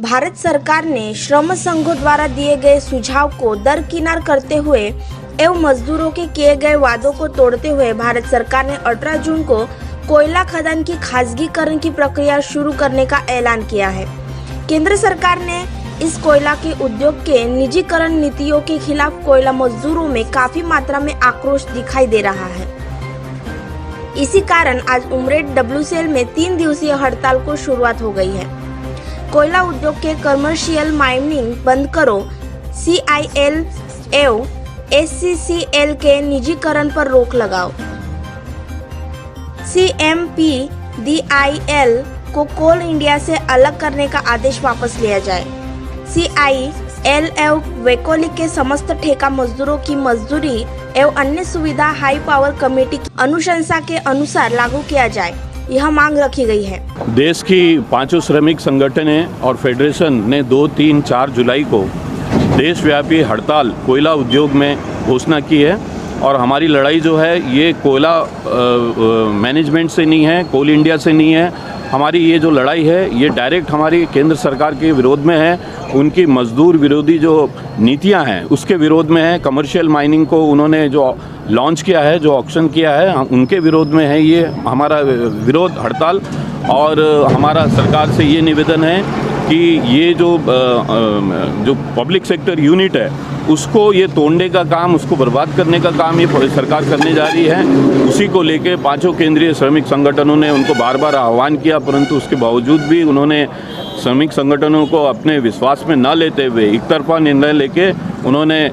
भारत सरकार ने श्रम संघों द्वारा दिए गए सुझाव को दरकिनार करते हुए एवं मजदूरों के किए गए वादों को तोड़ते हुए भारत सरकार ने 18 जून को कोयला खदान की खासगीकरण की प्रक्रिया शुरू करने का ऐलान किया है। केंद्र सरकार ने इस कोयला के उद्योग के निजीकरण नीतियों के खिलाफ कोयला मजदूरों में काफी मात्रा में आक्रोश दिखाई दे रहा है। इसी कारण आज उमरेड WCL में 3 दिवसीय हड़ताल को शुरुआत हो गई है। कोयला उद्योग के कमर्शियल माइनिंग बंद करो, CIL एवं SCCL के निजीकरण पर रोक लगाओ, CMPDIL को कोल इंडिया से अलग करने का आदेश वापस लिया जाए, CIL एवं वैकोली के समस्त ठेका मजदूरों की मजदूरी एवं अन्य सुविधा हाई पावर कमेटी की अनुशंसा के अनुसार लागू किया जाए, यह मांग रखी गई है। देश की 5 श्रमिक संगठनें और फेडरेशन ने 2, 3, 4 जुलाई को देशव्यापी हड़ताल कोयला उद्योग में घोषणा की है और हमारी लड़ाई जो है ये कोयला मैनेजमेंट से नहीं है, कोल इंडिया से नहीं है। हमारी ये जो लड़ाई है ये डायरेक्ट हमारी केंद्र सरकार के विरोध में है, उनकी मजदूर विरोधी जो नीतियां हैं उसके विरोध में है। कमर्शियल माइनिंग को उन्होंने जो लॉन्च किया है, जो ऑक्शन किया है, उनके विरोध में है ये हमारा विरोध हड़ताल। और हमारा सरकार से ये निवेदन है कि ये जो पब्लिक सेक्टर यूनिट है उसको ये तोड़ने का काम, उसको बर्बाद करने का काम ये सरकार करने जा रही है। उसी को लेके 5 केंद्रीय श्रमिक संगठनों ने उनको बार बार आह्वान किया, परंतु उसके बावजूद भी उन्होंने श्रमिक संगठनों को अपने विश्वास में न लेते हुए एक तरफा निर्णय लेके उन्होंने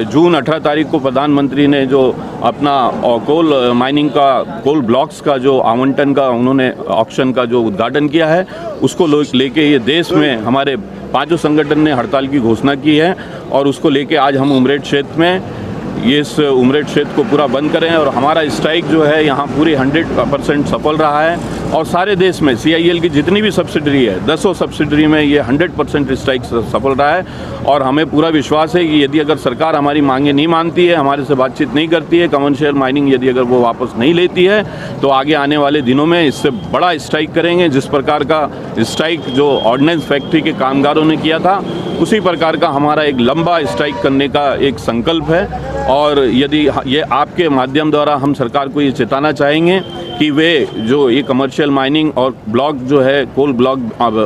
जून 18 तारीख को प्रधानमंत्री ने जो अपना कोल माइनिंग का, कोल ब्लॉक्स का जो आवंटन का उन्होंने ऑक्शन का जो उद्घाटन किया है उसको लेके ये देश में हमारे 5 संगठन ने हड़ताल की घोषणा की है। और उसको लेके आज हम उमरेड क्षेत्र में इस उमरेड क्षेत्र को पूरा बंद करें और हमारा स्ट्राइक जो है यहाँ पूरी 100% सफल रहा है। और सारे देश में CIL की जितनी भी सब्सिडरी है, 10 सब्सिडरी में ये 100% स्ट्राइक सफल रहा है। और हमें पूरा विश्वास है कि यदि अगर सरकार हमारी मांगे नहीं मानती है, हमारे से बातचीत नहीं करती है, कमर्शियल माइनिंग यदि अगर वो वापस नहीं लेती है, तो आगे आने वाले दिनों में इससे बड़ा स्ट्राइक करेंगे। जिस प्रकार का स्ट्राइक जो ऑर्डिनेंस फैक्ट्री के कामगारों ने किया था, उसी प्रकार का हमारा एक लंबा स्ट्राइक करने का एक संकल्प है। और यदि ये आपके माध्यम द्वारा हम सरकार को ये चेताना चाहेंगे कि वे जो ये कमर्शियल माइनिंग और ब्लॉक जो है, कोल ब्लॉक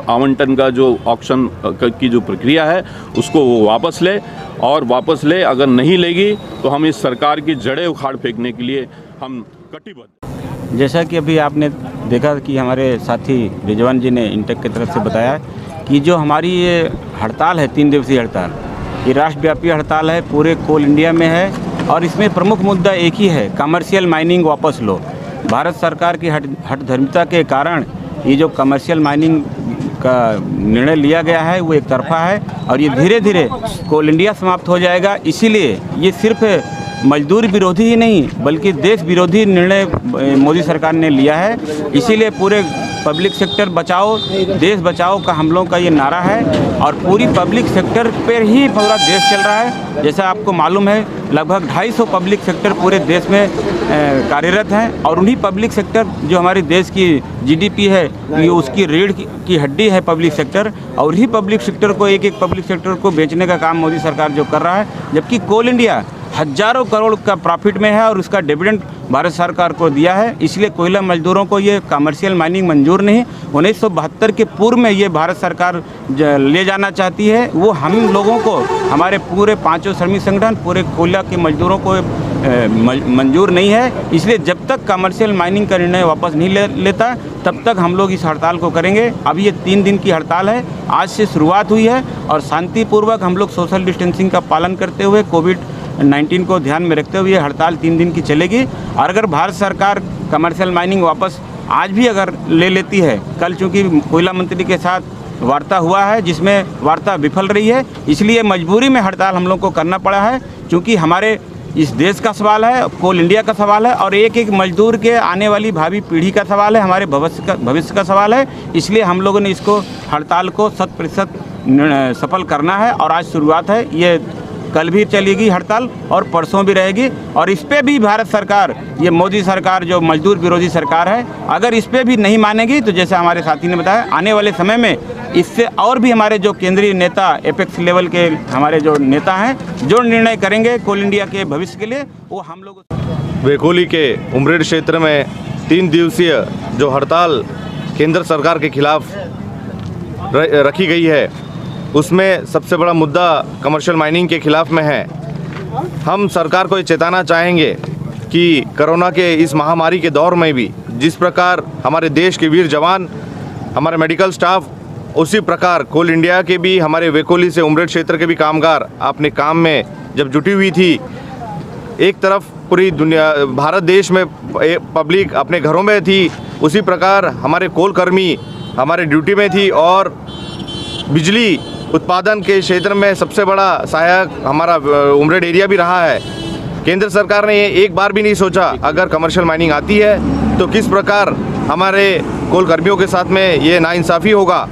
आवंटन का जो ऑक्शन की जो प्रक्रिया है उसको वो वापस ले, और वापस ले अगर नहीं लेगी तो हम इस सरकार की जड़ें उखाड़ फेंकने के लिए हम कटिबद्ध। जैसा कि अभी आपने देखा कि हमारे साथी रिजवान जी ने इंटेक की तरफ से बताया कि जो हमारी ये हड़ताल है, 3 दिवसीय हड़ताल, ये राष्ट्रव्यापी हड़ताल है, पूरे कोल इंडिया में है। और इसमें प्रमुख मुद्दा एक ही है, कमर्शियल माइनिंग वापस लो। भारत सरकार की हठधर्मिता के कारण ये जो कमर्शियल माइनिंग का निर्णय लिया गया है वो एक तरफा है और ये धीरे धीरे कोल इंडिया समाप्त हो जाएगा। इसीलिए ये सिर्फ मजदूर विरोधी ही नहीं बल्कि देश विरोधी निर्णय मोदी सरकार ने लिया है। इसीलिए पूरे पब्लिक सेक्टर बचाओ, देश बचाओ का हम लोगों का ये नारा है और पूरी पब्लिक सेक्टर पर ही पूरा देश चल रहा है। जैसा आपको मालूम है लगभग 250 पब्लिक सेक्टर पूरे देश में कार्यरत हैं और उन्हीं पब्लिक सेक्टर जो हमारे देश की GDP है ये उसकी रीढ़ की हड्डी है पब्लिक सेक्टर। और उन्हीं पब्लिक सेक्टर को एक पब्लिक सेक्टर को बेचने का काम मोदी सरकार जो कर रहा है, जबकि कोल इंडिया हजारों करोड़ का प्रॉफिट में है और उसका डिविडेंड भारत सरकार को दिया है। इसलिए कोयला मजदूरों को ये कमर्शियल माइनिंग मंजूर नहीं। 1972 के पूर्व में ये भारत सरकार ले जाना चाहती है, वो हम लोगों को, हमारे पूरे 5 श्रमिक संगठन, पूरे कोयला के मजदूरों को मंजूर नहीं है। इसलिए जब तक कमर्शियल माइनिंग का निर्णय वापस नहीं लेता तब तक हम लोग इस हड़ताल को करेंगे। अब ये 3 दिन की हड़ताल है, आज से शुरुआत हुई है और शांतिपूर्वक हम लोग सोशल डिस्टेंसिंग का पालन करते हुए, कोविड-19 को ध्यान में रखते हुए ये हड़ताल 3 दिन की चलेगी। और अगर भारत सरकार कमर्शियल माइनिंग वापस आज भी अगर ले लेती है, कल चूँकि कोयला मंत्री के साथ वार्ता हुआ है जिसमें वार्ता विफल रही है, इसलिए मजबूरी में हड़ताल हम लोग को करना पड़ा है। क्योंकि हमारे इस देश का सवाल है, कोल इंडिया का सवाल है और एक मजदूर के आने वाली भावी पीढ़ी का सवाल है, हमारे भविष्य का सवाल है। इसलिए हम लोगों ने इसको हड़ताल को 100% सफल करना है और आज शुरुआत है। ये कल भी चलेगी हड़ताल और परसों भी रहेगी। और इस पे भी भारत सरकार, ये मोदी सरकार जो मजदूर विरोधी सरकार है, अगर इस पे भी नहीं मानेगी तो जैसे हमारे साथी ने बताया, आने वाले समय में इससे और भी हमारे जो केंद्रीय नेता, एपेक्स लेवल के हमारे जो नेता हैं, जो निर्णय करेंगे कोल इंडिया के भविष्य के लिए, वो हम लोग। वेकोली के उमरेड क्षेत्र में 3 दिवसीय जो हड़ताल केंद्र सरकार के खिलाफ रखी गई है, उसमें सबसे बड़ा मुद्दा कमर्शियल माइनिंग के खिलाफ में है। हम सरकार को ये चेताना चाहेंगे कि कोरोना के इस महामारी के दौर में भी जिस प्रकार हमारे देश के वीर जवान, हमारे मेडिकल स्टाफ, उसी प्रकार कोल इंडिया के भी हमारे वेकोली से उमरेड क्षेत्र के भी कामगार अपने काम में जब जुटी हुई थी, एक तरफ पूरी दुनिया भारत देश में पब्लिक अपने घरों में थी, उसी प्रकार हमारे कोल कर्मी हमारे ड्यूटी में थी और बिजली उत्पादन के क्षेत्र में सबसे बड़ा सहायक हमारा उमरेड एरिया भी रहा है। केंद्र सरकार ने ये एक बार भी नहीं सोचा अगर कमर्शियल माइनिंग आती है तो किस प्रकार हमारे कोल कर्मियों के साथ में ये नाइंसाफ़ी होगा।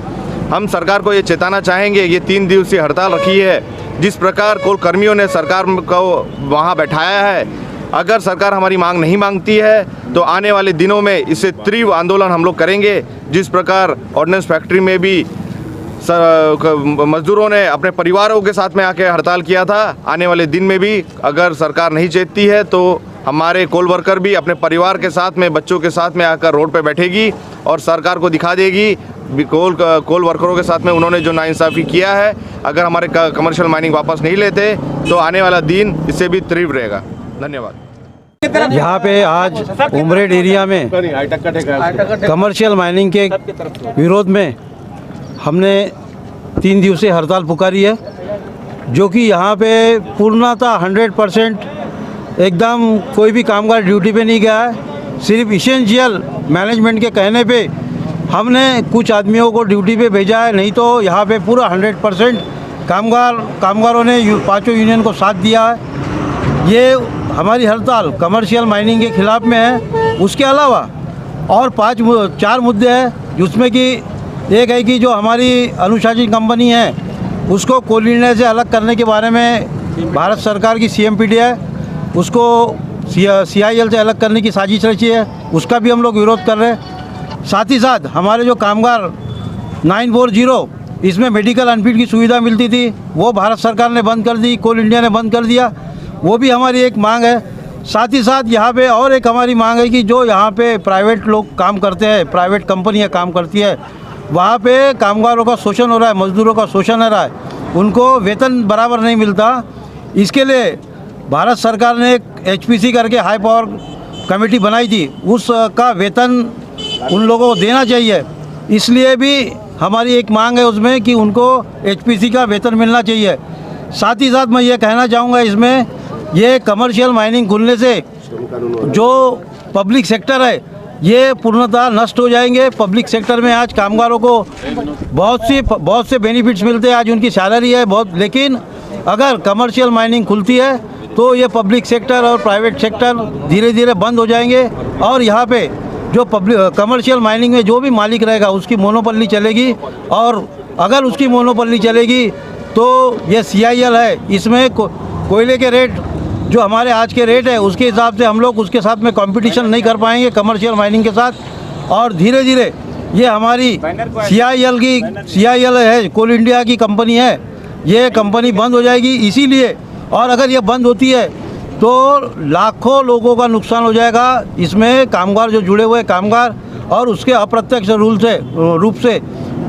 हम सरकार को ये चेताना चाहेंगे, ये 3 दिवसीय हड़ताल रखी है, जिस प्रकार कोल कर्मियों ने सरकार को वहाँ बैठाया है, अगर सरकार हमारी मांग नहीं मांगती है तो आने वाले दिनों में इससे तीव्र आंदोलन हम लोग करेंगे। जिस प्रकार ऑर्डिनेंस फैक्ट्री में भी मजदूरों ने अपने परिवारों के साथ में आके हड़ताल किया था, आने वाले दिन में भी अगर सरकार नहीं चेतती है तो हमारे कोल वर्कर भी अपने परिवार के साथ में, बच्चों के साथ में आकर रोड पे बैठेगी और सरकार को दिखा देगी कोल वर्करों के साथ में उन्होंने जो नाइंसाफ़ी किया है। अगर हमारे कमर्शियल माइनिंग वापस नहीं लेते तो आने वाला दिन इससे भी तीव्र रहेगा। धन्यवाद। यहाँ पे आज उमरेड एरिया में कमर्शियल माइनिंग के विरोध में हमने 3 दिवसीय हड़ताल पुकारी है, जो कि यहाँ पे पूर्णतः 100% एकदम कोई भी कामगार ड्यूटी पे नहीं गया है। सिर्फ इसेंशियल मैनेजमेंट के कहने पे हमने कुछ आदमियों को ड्यूटी पे भेजा है, नहीं तो यहाँ पे पूरा 100% कामगारों ने 5 यूनियन को साथ दिया है। ये हमारी हड़ताल कमर्शियल माइनिंग के खिलाफ में है। उसके अलावा और 4 मुद्दे हैं, जिसमें कि एक है कि जो हमारी अनुशासित कंपनी है उसको कोल इंडिया से अलग करने के बारे में भारत सरकार की CMPD है, उसको CIL से अलग करने की साजिश रची है, उसका भी हम लोग विरोध कर रहे हैं। साथ ही साथ हमारे जो कामगार 940 इसमें मेडिकल अनफिट की सुविधा मिलती थी, वो भारत सरकार ने बंद कर दी, कोल इंडिया ने बंद कर दिया, वो भी हमारी एक मांग है। साथ ही साथ यहाँ पे और एक हमारी मांग है कि जो यहाँ पे प्राइवेट लोग काम करते हैं, प्राइवेट कंपनियाँ काम करती है, वहाँ पे कामगारों का शोषण हो रहा है, मजदूरों का शोषण हो रहा है, उनको वेतन बराबर नहीं मिलता। इसके लिए भारत सरकार ने एक HPC करके हाई पावर कमेटी बनाई थी, उसका वेतन उन लोगों को देना चाहिए। इसलिए भी हमारी एक मांग है उसमें कि उनको HPC का वेतन मिलना चाहिए। साथ ही साथ मैं ये कहना चाहूँगा, इसमें ये कमर्शियल माइनिंग खुलने से जो पब्लिक सेक्टर है ये पूर्णतः नष्ट हो जाएंगे। पब्लिक सेक्टर में आज कामगारों को बहुत से बेनिफिट्स मिलते हैं, आज उनकी सैलरी है बहुत, लेकिन अगर कमर्शियल माइनिंग खुलती है तो ये पब्लिक सेक्टर और प्राइवेट सेक्टर धीरे धीरे बंद हो जाएंगे और यहाँ पे जो कमर्शियल माइनिंग में जो भी मालिक रहेगा उसकी मोनोपोली चलेगी। और अगर उसकी मोनोपोली चलेगी तो ये CIL है, इसमें कोयले के रेट जो हमारे आज के रेट है उसके हिसाब से हम लोग उसके साथ में कंपटीशन नहीं कर पाएंगे कमर्शियल माइनिंग के साथ। और धीरे धीरे ये हमारी CIL है, कोल इंडिया की कंपनी है, ये कंपनी बंद हो जाएगी। इसीलिए और अगर ये बंद होती है तो लाखों लोगों का नुकसान हो जाएगा। इसमें कामगार जो जुड़े हुए कामगार और उसके अप्रत्यक्ष रूप से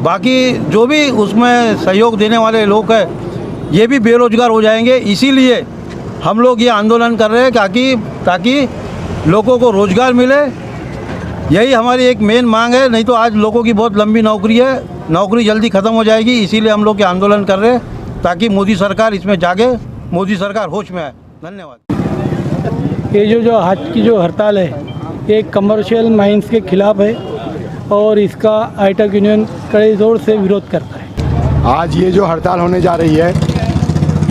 बाकी जो भी उसमें सहयोग देने वाले लोग हैं ये भी बेरोजगार हो जाएंगे। इसीलिए हम लोग ये आंदोलन कर रहे हैं ताकि लोगों को रोज़गार मिले। यही हमारी एक मेन मांग है, नहीं तो आज लोगों की बहुत लंबी नौकरी है, नौकरी जल्दी ख़त्म हो जाएगी। इसीलिए हम लोग ये आंदोलन कर रहे हैं ताकि मोदी सरकार इसमें जागे, मोदी सरकार होश में आए। धन्यवाद। ये जो आज की जो हड़ताल है ये कमर्शियल माइंस के खिलाफ है और इसका आईटक यूनियन कड़े जोर से विरोध करता है। आज ये जो हड़ताल होने जा रही है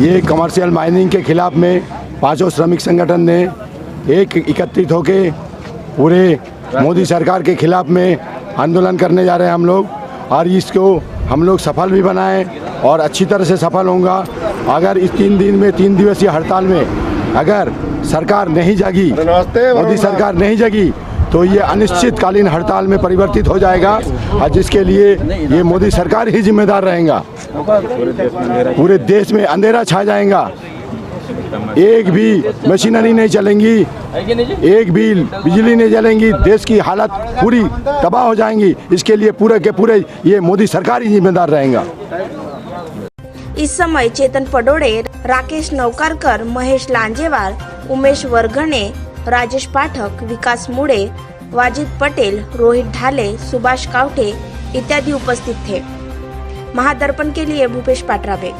ये कमर्शियल माइनिंग के खिलाफ में 5 श्रमिक संगठन ने एकत्रित होके पूरे मोदी सरकार के खिलाफ में आंदोलन करने जा रहे हैं हम लोग, और इसको हम लोग सफल भी बनाएं और अच्छी तरह से सफल होगा अगर इस 3 दिन में 3 दिवसीय हड़ताल में अगर सरकार नहीं जागी, मोदी सरकार नहीं जागी, तो ये अनिश्चितकालीन हड़ताल में परिवर्तित हो जाएगा और जिसके लिए ये मोदी सरकार ही जिम्मेदार रहेगा। पूरे देश में अंधेरा छा जाएगा, एक भी मशीनरी नहीं चलेंगी, एक भी बिजली नहीं जलेंगी, देश की हालत पूरी तबाह हो जाएंगी। इसके लिए पूरे के पूरे ये मोदी सरकार ही जिम्मेदार रहेगा। इस समय चेतन पडोळे, राकेश नौकारकर, महेश लांजेवार, उमेश वर्गणे, राजेश पाठक, विकास मुड़े, वाजिद पटेल, रोहित ढाले, सुभाष कावटे इत्यादि उपस्थित थे। महादर्पण के लिए भूपेश पाटराबे।